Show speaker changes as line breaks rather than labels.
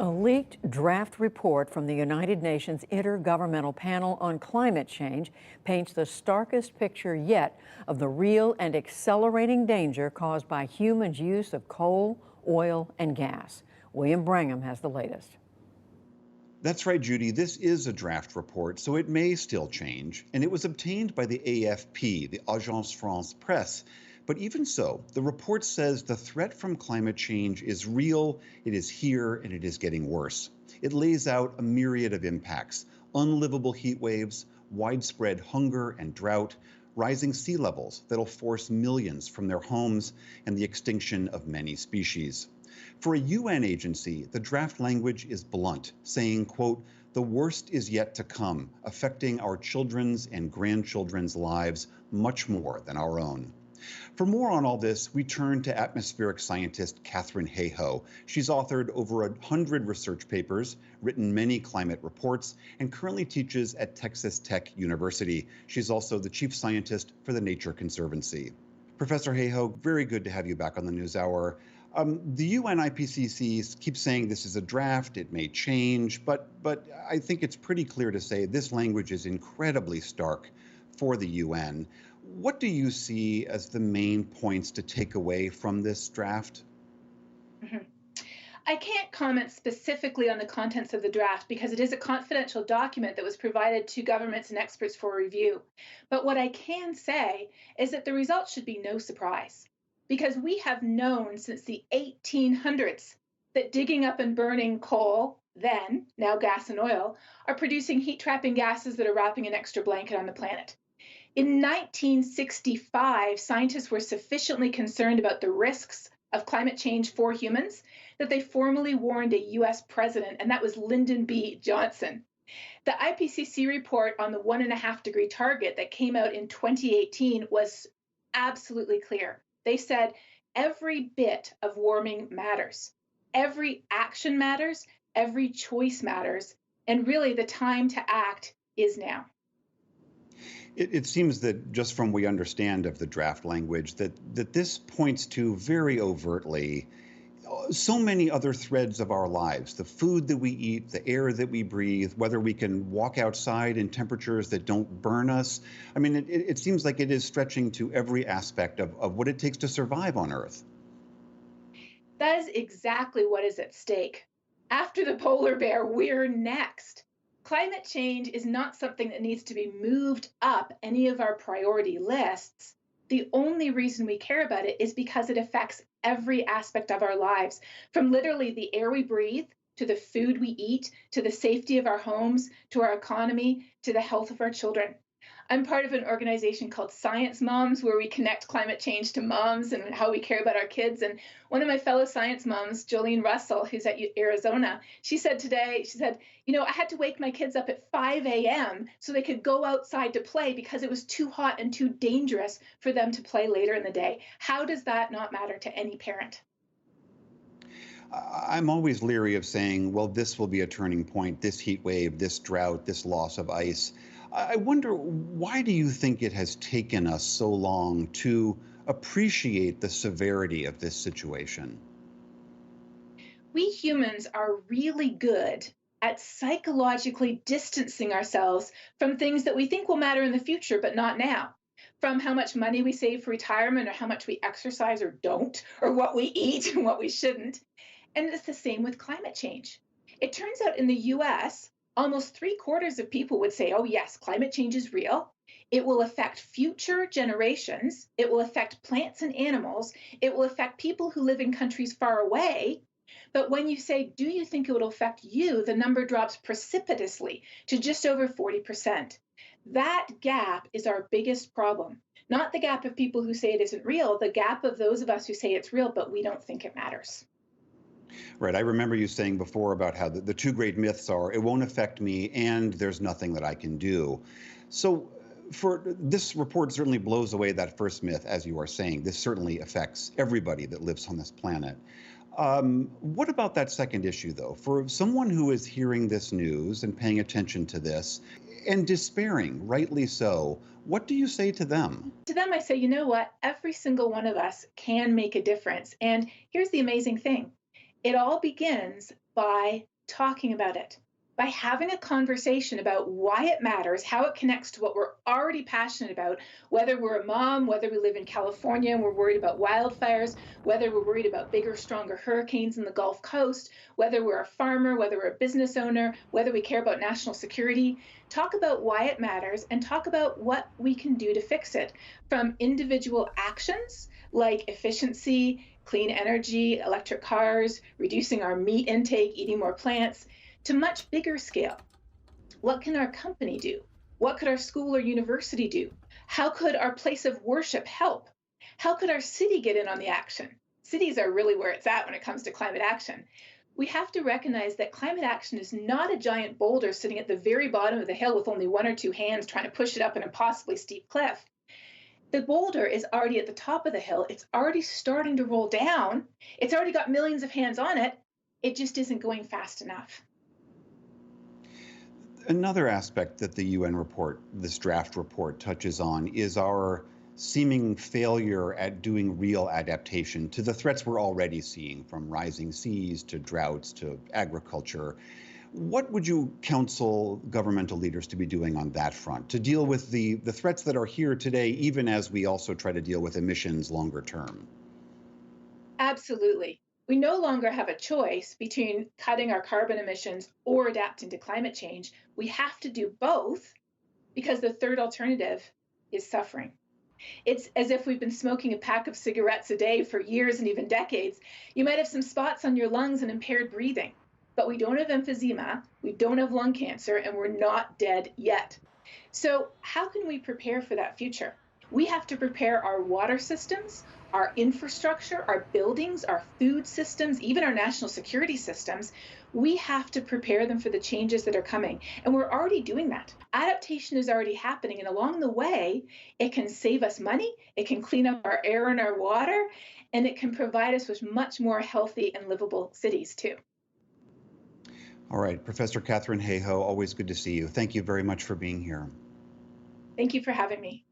A leaked draft report from the United Nations Intergovernmental Panel on Climate Change paints the starkest picture yet of the real and accelerating danger caused by humans' use of coal, oil, and gas. William Brangham has the latest.
That's right, Judy. This is a draft report, so it may still change. And it was obtained by the AFP, the Agence France Presse. But even so, the report says the threat from climate change is real, it is here, and it is getting worse. It lays out a myriad of impacts: unlivable heat waves, widespread hunger and drought, rising sea levels that'll force millions from their homes, and the extinction of many species. For a UN agency, the draft language is blunt, saying, quote, "The worst is yet to come, affecting our children's and grandchildren's lives much more than our own." For more on all this, we turn to atmospheric scientist Katharine Hayhoe. She's authored over 100 research papers, written many climate reports, and currently teaches at Texas Tech University. She's also the chief scientist for the Nature Conservancy. Professor Hayhoe, very good to have you back on the NewsHour. The UN IPCC keeps saying this is a draft, it may change, but I think it's pretty clear to say this language is incredibly stark for the UN. What do you see as the main points to take away from this draft?
Mhm. I can't comment specifically on the contents of the draft because it is a confidential document that was provided to governments and experts for review. But what I can say is that the results should be no surprise because we have known since the 1800s that digging up and burning coal, then, now gas and oil, are producing heat trapping gases that are wrapping an extra blanket on the planet. In 1965, scientists were sufficiently concerned about the risks of climate change for humans that they formally warned a US president, and that was Lyndon B. Johnson. The IPCC report on the 1.5 degree target that came out in 2018 was absolutely clear. They said every bit of warming matters, every action matters, every choice matters, and really the time to act is now.
It seems that just from we understand of the draft language, that this points to very overtly so many other threads of our lives: the food that we eat, the air that we breathe, whether we can walk outside in temperatures that don't burn us. I mean, it seems like it is stretching to every aspect of what it takes to survive on Earth.
That is exactly what is at stake. After the polar bear, we're next. Climate change is not something that needs to be moved up any of our priority lists. The only reason we care about it is because it affects every aspect of our lives, from literally the air we breathe, to the food we eat, to the safety of our homes, to our economy, to the health of our children. I'm part of an organization called Science Moms, where we connect climate change to moms and how we care about our kids. And one of my fellow science moms, Jolene Russell, who's at Arizona, she said today, she said, I had to wake my kids up at 5 a.m. so they could go outside to play because it was too hot and too dangerous for them to play later in the day. How does that not matter to any parent?
I'm always leery of saying, well, this will be a turning point, this heat wave, this drought, this loss of ice. I wonder, why do you think it has taken us so long to appreciate the severity of this situation?
We humans are really good at psychologically distancing ourselves from things that we think will matter in the future, but not now. From how much money we save for retirement, or how much we exercise or don't, or what we eat and what we shouldn't. And it's the same with climate change. It turns out in the US, almost three-quarters of people would say, oh, yes, climate change is real. It will affect future generations. It will affect plants and animals. It will affect people who live in countries far away. But when you say, do you think it will affect you? The number drops precipitously to just over 40%. That gap is our biggest problem. Not the gap of people who say it isn't real, the gap of those of us who say it's real, but we don't think it matters.
Right. I remember you saying before about how the two great myths are it won't affect me and there's nothing that I can do. So, for this report certainly blows away that first myth, as you are saying. This certainly affects everybody that lives on this planet. What about that second issue, though? For someone who is hearing this news and paying attention to this and despairing, rightly so, what do you say to them?
To them, I say, you know what? Every single one of us can make a difference. And here's the amazing thing: it all begins by talking about it, by having a conversation about why it matters, how it connects to what we're already passionate about, whether we're a mom, whether we live in California and we're worried about wildfires, whether we're worried about bigger, stronger hurricanes in the Gulf Coast, whether we're a farmer, whether we're a business owner, whether we care about national security. Talk about why it matters and talk about what we can do to fix it, from individual actions like efficiency, clean energy, electric cars, reducing our meat intake, eating more plants, to much bigger scale. What can our company do? What could our school or university do? How could our place of worship help? How could our city get in on the action? Cities are really where it's at when it comes to climate action. We have to recognize that climate action is not a giant boulder sitting at the very bottom of the hill with only one or two hands trying to push it up an impossibly steep cliff. The boulder is already at the top of the hill. It's already starting to roll down. It's already got millions of hands on it. It just isn't going fast enough.
Another aspect that the UN report, this draft report, touches on is our seeming failure at doing real adaptation to the threats we're already seeing, from rising seas to droughts to agriculture. What would you counsel governmental leaders to be doing on that front to deal with the threats that are here today, even as we also try to deal with emissions longer term?
Absolutely. We no longer have a choice between cutting our carbon emissions or adapting to climate change. We have to do both because the third alternative is suffering. It's as if we've been smoking a pack of cigarettes a day for years and even decades. You might have some spots on your lungs and impaired breathing, but we don't have emphysema, we don't have lung cancer, and we're not dead yet. So, how can we prepare for that future? We have to prepare our water systems, our infrastructure, our buildings, our food systems, even our national security systems. We have to prepare them for the changes that are coming. And we're already doing that. Adaptation is already happening. And along the way, it can save us money, it can clean up our air and our water, and it can provide us with much more healthy and livable cities, too.
All right, Professor Katharine Hayhoe, always good to see you. Thank you very much for being here.
Thank you for having me.